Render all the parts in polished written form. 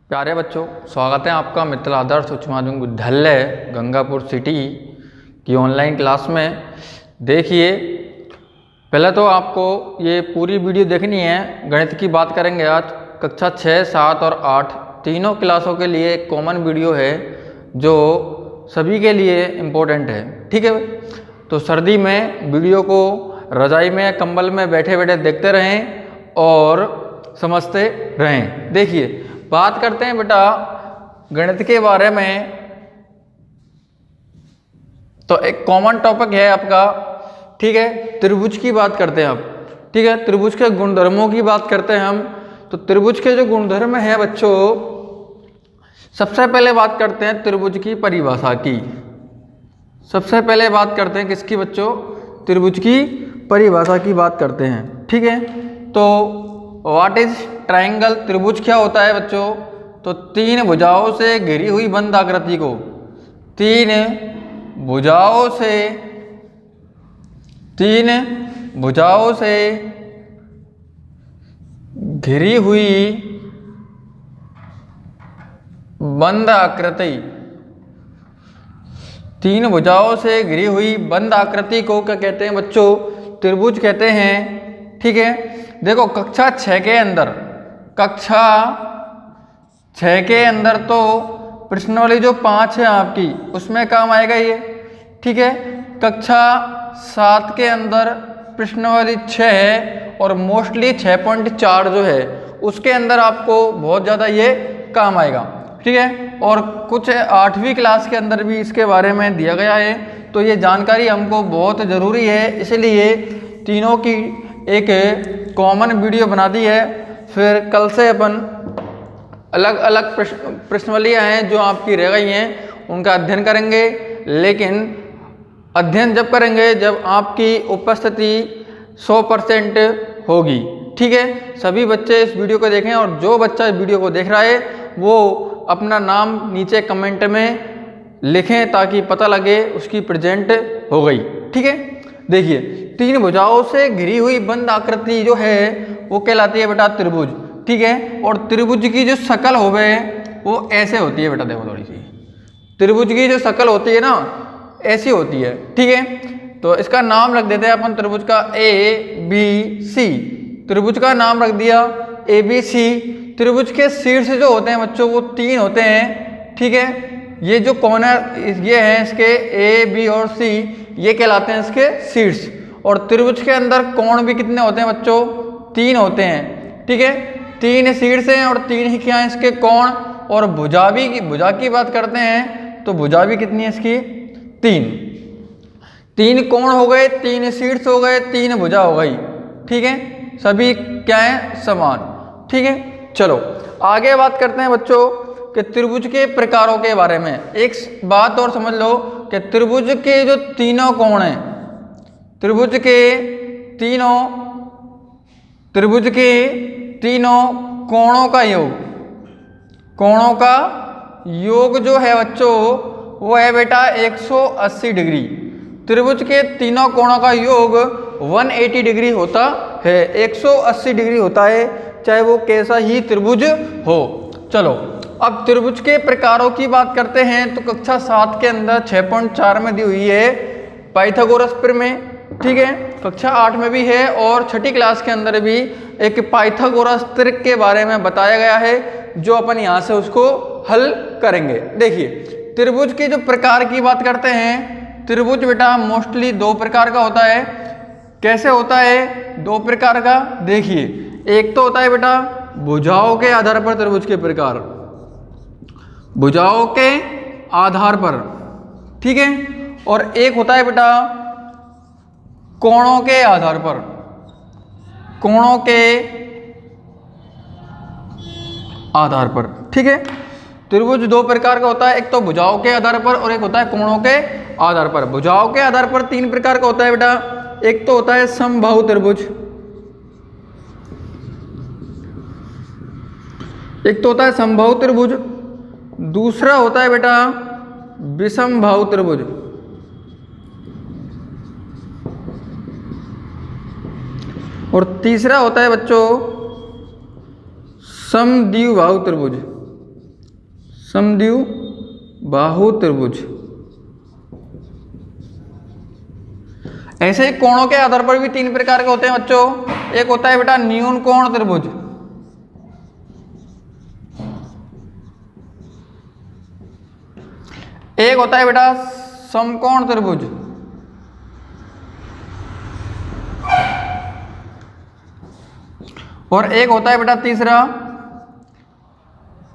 प्यारे बच्चों, स्वागत है आपका मित्तल आदर्श उच्च माध्यमिक विद्यालय गंगापुर सिटी की ऑनलाइन क्लास में। देखिए, पहले तो आपको ये पूरी वीडियो देखनी है। गणित की बात करेंगे आज। कक्षा 6, 7 और 8 तीनों क्लासों के लिए एक कॉमन वीडियो है जो सभी के लिए इम्पोर्टेंट है। ठीक है, तो सर्दी में वीडियो को रजाई में कंबल में बैठे बैठे देखते रहें और समझते रहें। देखिए, बात करते हैं बेटा गणित के बारे में। तो एक कॉमन टॉपिक है आपका, ठीक है, त्रिभुज की बात करते हैं अब। ठीक है, त्रिभुज के गुणधर्मों की बात करते हैं हम। तो त्रिभुज के जो गुणधर्म है बच्चों, सबसे पहले बात करते हैं त्रिभुज की परिभाषा की। सबसे पहले बात करते हैं किसकी बच्चों? त्रिभुज की परिभाषा की बात करते हैं। ठीक है, तो व्हाट इज ट्रायंगल? त्रिभुज क्या होता है बच्चों? तो तीन भुजाओं से घिरी हुई बंद आकृति को, तीन भुजाओं से घिरी हुई बंद आकृति, तीन भुजाओं से घिरी हुई बंद आकृति को क्या कहते हैं बच्चों? त्रिभुज कहते हैं। ठीक है, देखो कक्षा 6 के अंदर तो प्रश्नावली जो 5 है आपकी, उसमें काम आएगा ये। ठीक है, कक्षा 7 के अंदर प्रश्नावली 6 है और मोस्टली 6.4 जो है उसके अंदर आपको बहुत ज़्यादा ये काम आएगा। ठीक है, और कुछ 8वीं क्लास के अंदर भी इसके बारे में दिया गया है। तो ये जानकारी हमको बहुत ज़रूरी है, इसलिए तीनों की एक कॉमन वीडियो बना दी है। फिर कल से अपन अलग अलग प्रश्नावलियाँ हैं जो आपकी रह गई हैं उनका अध्ययन करेंगे। लेकिन अध्ययन जब करेंगे जब आपकी उपस्थिति 100% होगी। ठीक है, सभी बच्चे इस वीडियो को देखें और जो बच्चा इस वीडियो को देख रहा है वो अपना नाम नीचे कमेंट में लिखें ताकि पता लगे उसकी प्रेजेंट हो गई। ठीक है, देखिए, तीन भुजाओं से घिरी हुई बंद आकृति जो है वो कहलाती है बेटा त्रिभुज। ठीक है, और त्रिभुज की जो शकल होवे वो ऐसे होती है बेटा। देखो थोड़ी सी त्रिभुज की जो शकल होती है ना, ऐसी होती है। ठीक है, तो इसका नाम रख देते हैं अपन त्रिभुज का ABC। त्रिभुज का नाम रख दिया ABC। त्रिभुज के शीर्ष जो होते हैं बच्चों वो 3 होते हैं। ठीक है, ये जो कॉर्नर ये हैं इसके A, B और C, ये कहलाते हैं इसके शीर्ष। और त्रिभुज के अंदर कोण भी कितने होते हैं बच्चों? 3 होते हैं। ठीक है, 3 शीर्ष हैं और 3 ही क्या है इसके कोण। और भुजा की बात करते हैं तो भुजा भी कितनी है इसकी? 3 कोण हो गए, 3 शीर्ष हो गए, 3 भुजा हो गई। ठीक है, सभी क्या है? समान। ठीक है, चलो आगे बात करते हैं बच्चों कि त्रिभुज के प्रकारों के बारे में। एक बात और समझ लो कि त्रिभुज के जो तीनों कोण हैं, त्रिभुज के तीनों कोणों का योग जो है बच्चों वो है बेटा 180 डिग्री। त्रिभुज के तीनों कोणों का योग 180 डिग्री होता है, 180 डिग्री होता है, चाहे वो कैसा ही त्रिभुज हो। चलो अब त्रिभुज के प्रकारों की बात करते हैं। तो कक्षा 7 के अंदर 6.4 में दी हुई है पाइथागोरस प्रमेय। ठीक है, कक्षा 8 में भी है और 6ठी क्लास के अंदर भी एक पाइथागोरस त्रिक के बारे में बताया गया है जो अपन यहाँ से उसको हल करेंगे। देखिए, त्रिभुज के जो प्रकार की बात करते हैं, त्रिभुज बेटा मोस्टली 2 प्रकार का होता है। कैसे होता है? 2 प्रकार का। देखिए, एक तो होता है बेटा भुजाओं के आधार पर त्रिभुज के प्रकार, भुजाओं के आधार पर। ठीक है, और एक होता है बेटा कोणों के आधार पर, कोणों के आधार पर। ठीक है, त्रिभुज 2 प्रकार का होता है, एक तो भुजाओं के आधार पर और एक होता है कोणों के आधार पर। भुजाओं के आधार पर 3 प्रकार का होता है बेटा। एक तो होता है समबाहु त्रिभुज, एक तो होता है समबाहु त्रिभुज, दूसरा होता है बेटा विषमबाहु त्रिभुज, और तीसरा होता है बच्चों समद्विबाहु त्रिभुज। समद्विबाहु त्रिभुज। ऐसे ही कोणों के आधार पर भी 3 प्रकार के होते हैं बच्चों। एक होता है बेटा न्यून कोण त्रिभुज, एक होता है बेटा समकोण त्रिभुज, और एक होता है बेटा तीसरा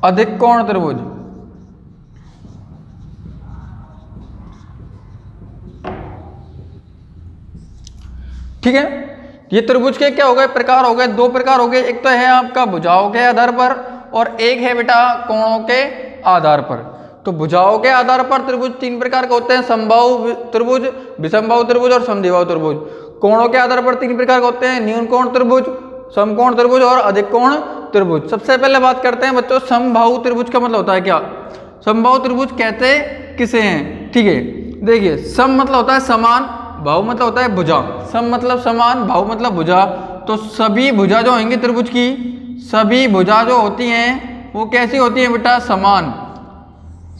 अधिक कोण त्रिभुज। ठीक है, ये त्रिभुज के क्या हो गए प्रकार हो गए, 2 प्रकार हो गए। एक तो है आपका भुजाओं के आधार पर और एक है बेटा कोणों के आधार पर। तो भुजाओं के आधार पर त्रिभुज 3 प्रकार के होते हैं, समबाहु त्रिभुज, विषमबाहु त्रिभुज और समद्विबाहु त्रिभुज। कोणों के आधार पर 3 प्रकार के होते हैं, न्यून कोण त्रिभुज, समकोण त्रिभुज और अधिक कोण त्रिभुज। सबसे पहले बात करते हैं बच्चों समबाहु त्रिभुज का मतलब होता है क्या। समबाहु त्रिभुज कहते किसे हैं, ठीक है। देखिए सम मतलब होता है समान, बाहु मतलब होता है भुजा। सम मतलब समान, बाहु मतलब भुजा। तो सभी भुजा जो होंगी त्रिभुज की, सभी भुजा जो होती हैं वो कैसी होती हैं बेटा, समान।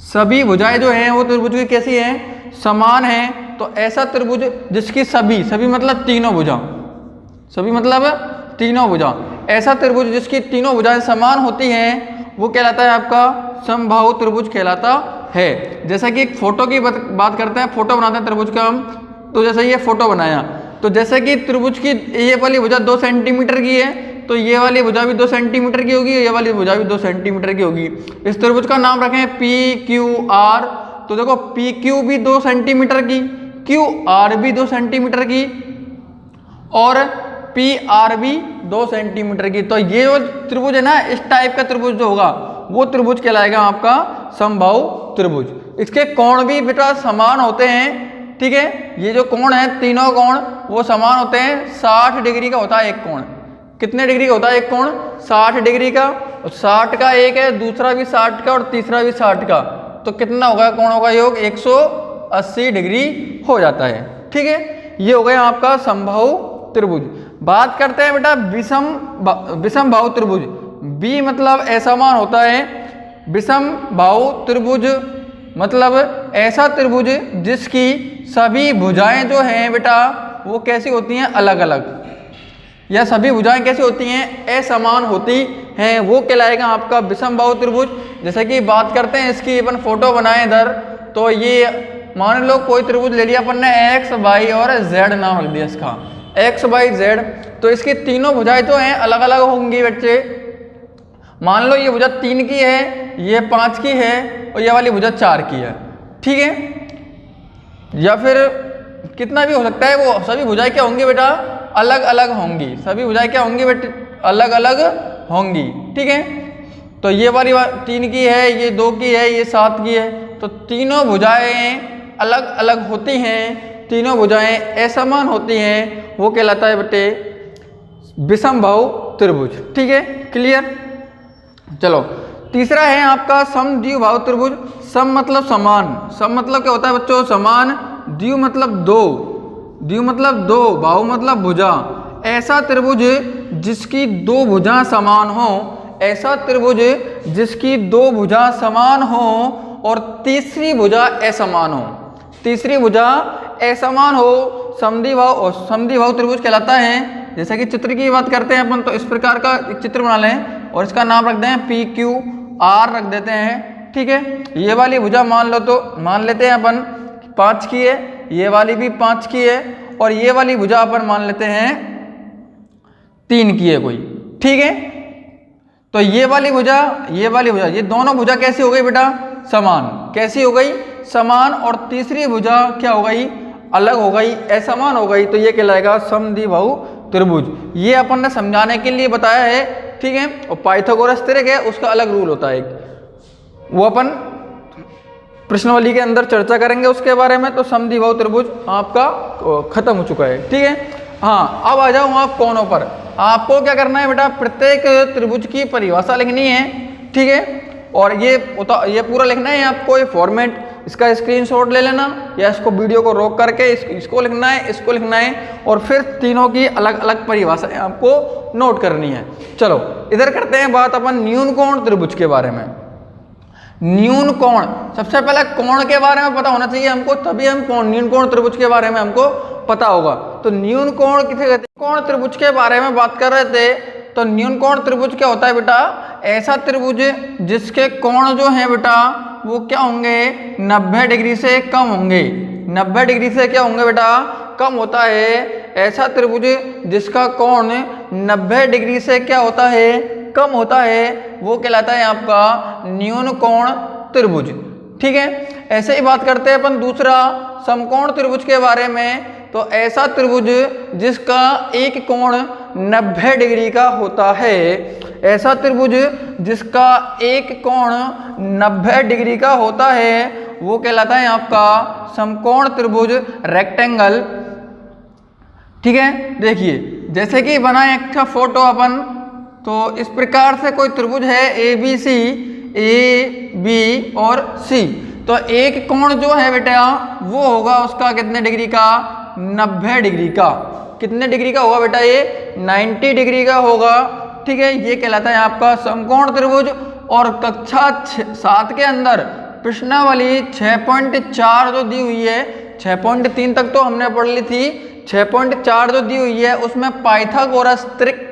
सभी भुजाएं जो हैं वो त्रिभुज की कैसी हैं, समान हैं। तो ऐसा त्रिभुज जिसकी सभी मतलब तीनों भुजा, सभी मतलब तीनों भुजा, ऐसा त्रिभुज जिसकी तीनों भुजाएं समान होती हैं वो कहलाता है आपका समबाहु त्रिभुज कहलाता है। जैसा कि एक फोटो की बात करते हैं, फोटो बनाते हैं त्रिभुज का हम। तो जैसे ये फोटो बनाया, तो जैसे कि त्रिभुज की ये वाली भुजा 2 सेंटीमीटर की है, तो ये वाली भुजा भी 2 सेंटीमीटर की होगी, ये वाली भुजा भी 2 सेंटीमीटर की होगी। इस त्रिभुज का नाम रखें PQR। तो देखो PQ भी 2 सेंटीमीटर की, QR भी 2 सेंटीमीटर की और PR भी 2 सेंटीमीटर की। तो ये जो त्रिभुज है ना, इस टाइप का त्रिभुज जो होगा वो त्रिभुज कहलाएगा आपका समबाहु त्रिभुज। इसके कोण भी बेटा समान होते हैं, ठीक है। ये जो कोण है तीनों कोण वो समान होते हैं। 60 डिग्री का होता है एक कोण। कितने डिग्री का होता है एक कोण, 60 डिग्री का। 60 का एक है, दूसरा भी 60 का और तीसरा भी 60 का। तो कितना होगा कोणों का योग, 180 डिग्री हो जाता है, ठीक है। ये हो गया आपका समबाहु त्रिभुज। बात करते हैं बेटा विषम बाहु त्रिभुज। बी मतलब असमान होता है, विषम बाहु त्रिभुज मतलब ऐसा त्रिभुज जिसकी सभी भुजाएं जो हैं बेटा वो कैसी होती हैं, अलग अलग, या सभी भुजाएं कैसी होती हैं, असमान होती हैं, वो कहलाएगा आपका विषम बाहु त्रिभुज। जैसे कि बात करते हैं इसकी, अपन फोटो बनाए इधर, तो ये मान लो कोई त्रिभुज ले लिया अपन ने, एक्स वाई और जेड नाम रख दिया इसका, एक्स वाई जेड। तो इसकी तीनों भुजाएं जो हैं अलग अलग होंगी बच्चे। मान लो ये भुजा 3 की है, ये 5 की है और ये वाली भुजा 4 की है, ठीक है। या फिर कितना भी हो सकता है, वो सभी भुजाएं क्या होंगी बेटा, अलग अलग होंगी। सभी भुजाएं क्या होंगी बेटा, अलग अलग होंगी, ठीक है। तो ये वाली 3 की है, ये 2 की है, ये 7 की है। तो तीनों भुजाएं अलग अलग होती हैं, तीनों भुजाएं असमान होती हैं, वो कहलाता है बेटे विषम बाहु त्रिभुज, ठीक है। क्लियर। चलो तीसरा है आपका समद्विबाहु त्रिभुज। सम मतलब समान, सम मतलब क्या होता है बच्चों, समान। द्वि मतलब 2, द्वि मतलब 2, बाहु मतलब भुजा। ऐसा त्रिभुज जिसकी 2 भुजा समान हो, ऐसा त्रिभुज जिसकी 2 भुजा समान हो और तीसरी भुजा असमान हो, तीसरी भुजा असमान हो, समद्विबाहु त्रिभुज कहलाता है। जैसे कि चित्र की बात करते हैं अपन, तो इस प्रकार का एक चित्र बना लें और इसका नाम रख दें PQR रख देते हैं, ठीक है। ये वाली भुजा मान लो, तो मान लेते हैं अपन 5 की है, ये वाली भी 5 की है और ये वाली भुजा अपन मान लेते हैं 3 की है कोई, ठीक है। तो ये वाली भुजा, ये वाली भुजा, ये दोनों भुजा कैसी हो गई बेटा, समान। कैसी हो गई, समान। और तीसरी भुजा क्या हो गई, अलग हो गई, असमान हो गई। तो ये कहलाएगा समद्विबाहु त्रिभुज। ये अपन ने समझाने के लिए बताया है, ठीक है। और पाइथागोरस त्रिक है, उसका अलग रूल होता है, वो अपन प्रश्नावली के अंदर चर्चा करेंगे उसके बारे में। तो समद्विबाहु त्रिभुज आपका खत्म हो चुका है, ठीक है। हाँ, अब आ जाओ आप कोणों पर। आपको क्या करना है बेटा, प्रत्येक त्रिभुज की परिभाषा लिखनी है, ठीक है। और ये पूरा लिखना है आपको, ये फॉर्मेट, इसका स्क्रीनशॉट ले लेना या इसको वीडियो को रोक करके इसको लिखना है, इसको लिखना है और फिर तीनों की अलग अलग परिभाषाएं आपको नोट करनी है। चलो इधर करते हैं बात अपन न्यून कोण त्रिभुज के बारे में। न्यून कोण, सबसे पहले कोण के बारे में पता होना चाहिए हमको, तभी हम न्यून कोण त्रिभुज के बारे में हमको पता होगा। तो न्यून कोण किसे कहते हैं? कोण त्रिभुज के बारे में बात कर रहे थे। तो न्यून कोण त्रिभुज क्या होता है बेटा? ऐसा त्रिभुज जिसके कोण जो है बेटा वो क्या होंगे? 90 डिग्री से कम होंगे। 90 डिग्री से क्या होंगे बेटा? कम होता है। ऐसा त्रिभुज जिसका कोण 90 डिग्री से क्या होता है? कम होता है, वो कहलाता है आपका न्यून कोण त्रिभुज। ठीक है, ऐसे ही बात करते हैं अपन दूसरा समकोण त्रिभुज के बारे में। तो ऐसा त्रिभुज जिसका एक कोण 90 डिग्री का होता है, ऐसा त्रिभुज जिसका एक कोण 90 डिग्री का होता है वो कहलाता है आपका समकोण त्रिभुज, रेक्टेंगल। ठीक है, देखिए जैसे कि बनाए एक फोटो अपन, तो इस प्रकार से कोई त्रिभुज है ABC, ए बी और सी। तो एक कोण जो है बेटा वो होगा उसका कितने डिग्री का? 90 डिग्री का। कितने डिग्री का होगा बेटा? ये 90 डिग्री का होगा। ठीक है, ये कहलाता है आपका समकोण त्रिभुज। और कक्षा 7 के अंदर प्रश्नावली 6.4 जो दी हुई है, 6.3 तक तो हमने पढ़ ली थी, 6.4 जो दी हुई है उसमें पाइथागोरस त्रिक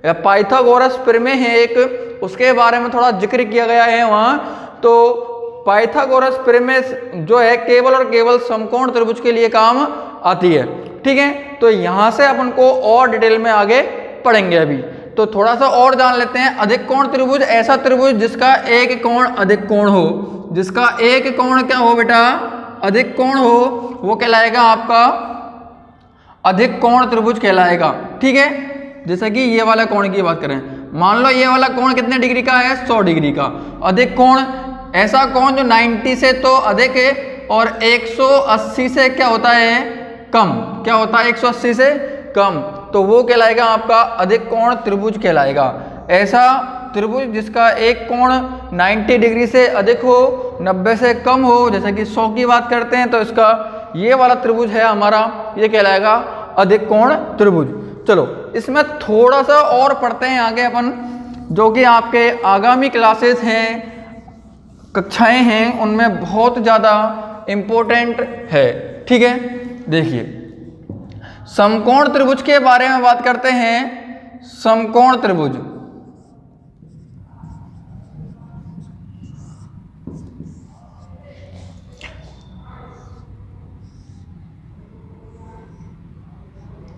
या पाइथागोरस प्रमेय है एक, उसके बारे में थोड़ा जिक्र किया गया है वहाँ। तो पाइथागोरस प्रमेय जो है केवल और केवल समकोण त्रिभुज के लिए काम आती है। ठीक है, तो यहाँ से अपन को और डिटेल में आगे पढ़ेंगे अभी। तो थोड़ा सा और जान लेते हैं। अधिक कोण त्रिभुज ऐसा त्रिभुज जिसका एक कोण अधिक कोण हो, जिसका एक कोण क्या हो बेटा? अधिक कोण हो, वो कहलाएगा आपका अधिक कोण त्रिभुज कहलाएगा। ठीक है, जैसे कि ये वाला कोण की बात करें, मान लो ये वाला कोण कितने डिग्री का है? 100 डिग्री का। अधिक कोण ऐसा कोण जो 90 से तो अधिक है और 180 से क्या होता है? कम। क्या होता है? 180 से कम। तो वो कहलाएगा आपका अधिक कोण त्रिभुज कहलाएगा। ऐसा त्रिभुज जिसका एक कोण 90 डिग्री से अधिक हो, 90 से कम हो, जैसे कि 100 की बात करते हैं, तो इसका ये वाला त्रिभुज है हमारा, ये कहलाएगा अधिक कोण त्रिभुज। चलो इसमें थोड़ा सा और पढ़ते हैं आगे अपन, जो कि आपके आगामी क्लासेस हैं, कक्षाएं हैं, उनमें बहुत ज़्यादा इम्पोर्टेंट है। ठीक है, देखिए समकोण त्रिभुज के बारे में बात करते हैं। समकोण त्रिभुज,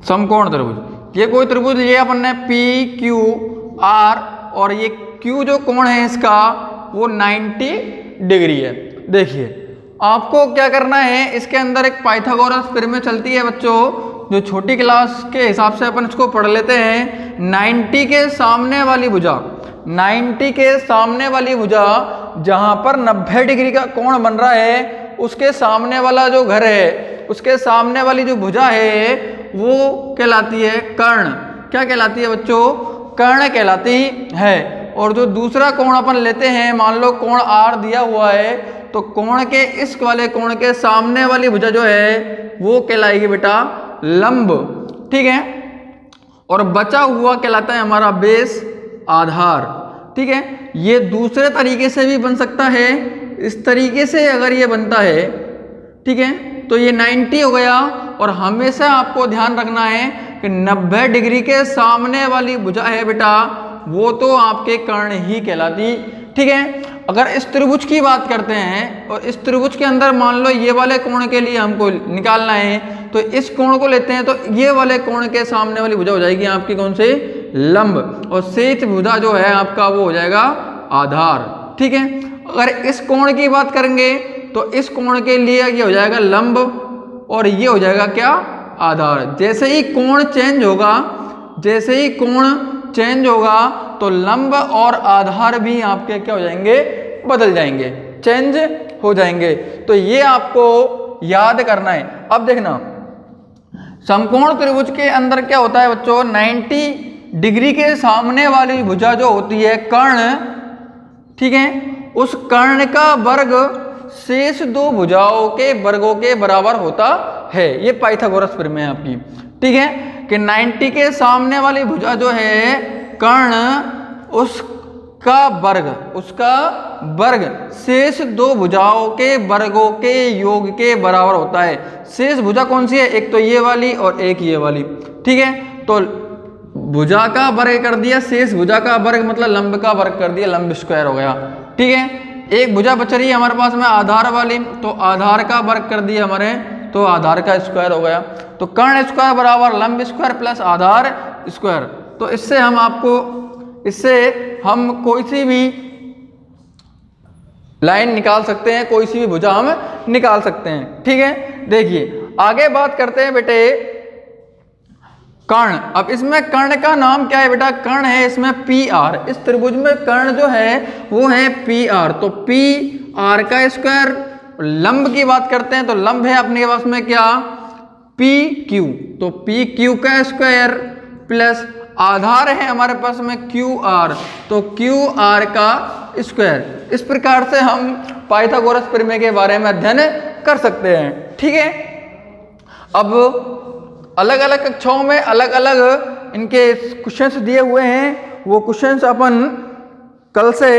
समकोण त्रिभुज ये कोई त्रिभुज लिए अपन ने PQR, और ये Q जो कोण है इसका वो 90 डिग्री है। देखिए आपको क्या करना है, इसके अंदर एक पाइथागोरस प्रमेय चलती है बच्चों, जो छोटी क्लास के हिसाब से अपन इसको पढ़ लेते हैं। 90 के सामने वाली भुजा, 90 के सामने वाली भुजा जहां पर 90 डिग्री का कोण बन रहा है, उसके सामने वाला जो घर है, उसके सामने वाली जो भुजा है वो कहलाती है कर्ण। क्या कहलाती है बच्चों? कर्ण कहलाती है। और जो दूसरा कोण अपन लेते हैं, मान लो कोण R दिया हुआ है, तो कोण के इस वाले कोण के सामने वाली भुजा जो है वो कहलाएगी बेटा लंब। ठीक है, और बचा हुआ कहलाता है हमारा बेस, आधार। ठीक है, ये दूसरे तरीके से भी बन सकता है। इस तरीके से अगर ये बनता है, ठीक है, तो ये 90 हो गया। और हमेशा आपको ध्यान रखना है कि 90 डिग्री के सामने वाली भुजा है बेटा, वो तो आपके कर्ण ही कहलाती। ठीक है, अगर इस त्रिभुज की बात करते हैं और इस त्रिभुज के अंदर मान लो ये वाले कोण के लिए हमको निकालना है, तो इस कोण को लेते हैं, तो ये वाले कोण के सामने वाली भुजा हो जाएगी आपकी कौन से? लंब। और शेष भुजा जो है आपका वो हो जाएगा आधार। ठीक है, अगर इस कोण की बात करेंगे तो इस कोण के लिए ये हो जाएगा लंब और ये हो जाएगा क्या? आधार। जैसे ही कोण चेंज होगा, जैसे ही कोण चेंज होगा तो लंब और आधार भी आपके क्या हो जाएंगे? बदल जाएंगे, चेंज हो जाएंगे। तो ये आपको याद करना है। अब देखना समकोण त्रिभुज के अंदर क्या होता है बच्चों? 90 डिग्री के सामने वाली भुजा जो होती है कर्ण, ठीक है, उस कर्ण का वर्ग शेष दो भुजाओं के वर्गों के बराबर होता है। ये पाइथागोरस प्रमेय है आपकी। ठीक है, कि 90 के सामने वाली भुजा जो है कर्ण, उस का वर्ग, उसका वर्ग शेष दो भुजाओं के वर्गों के योग के बराबर होता है। शेष भुजा कौन सी है? एक तो ये वाली और एक ये वाली, ठीक है। तो भुजा का वर्ग कर दिया, शेष भुजा का वर्ग मतलब लंब का वर्ग कर दिया, लंब स्क्वायर हो गया, ठीक है। एक भुजा बच रही है हमारे पास में आधार वाली, तो आधार का वर्ग कर दिया हमारे, तो आधार का स्क्वायर हो गया। तो कर्ण स्क्वायर बराबर लंब स्क्वायर प्लस आधार स्क्वायर। तो इससे हम कोई सी भी लाइन निकाल सकते हैं, कोई सी भी भुजा हम निकाल सकते हैं, ठीक है। देखिए आगे बात करते हैं बेटे कर्ण। अब इसमें कर्ण का नाम क्या है बेटा? कर्ण है इसमें पी आर। इस त्रिभुज में कर्ण जो है वो है पी आर। तो पी आर का स्क्वायर। लंब की बात करते हैं तो लंब है अपने पास में क्या? P Q. तो पी क्यू का स्क्वायर प्लस आधार है हमारे पास में क्यू आर, तो क्यू आर का स्क्वायर। इस प्रकार से हम पाइथागोरस प्रमेय के बारे में अध्ययन कर सकते हैं, ठीक है। अब अलग अलग कक्षाओं में अलग अलग इनके क्वेश्चंस दिए हुए हैं, वो क्वेश्चंस अपन कल से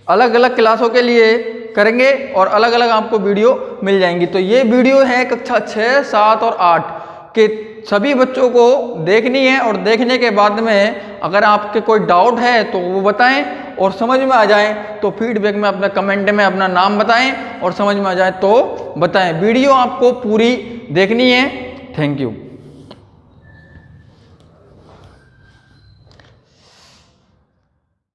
अलग अलग क्लासों के लिए करेंगे और अलग अलग आपको वीडियो मिल जाएंगी। तो ये वीडियो है कक्षा 6, 7 और 8 के सभी बच्चों को देखनी है, और देखने के बाद में अगर आपके कोई डाउट है तो वो बताएं, और समझ में आ जाए तो फीडबैक में अपना कमेंट में अपना नाम बताएं, और समझ में आ जाए तो बताएं। वीडियो आपको पूरी देखनी है। Thank you.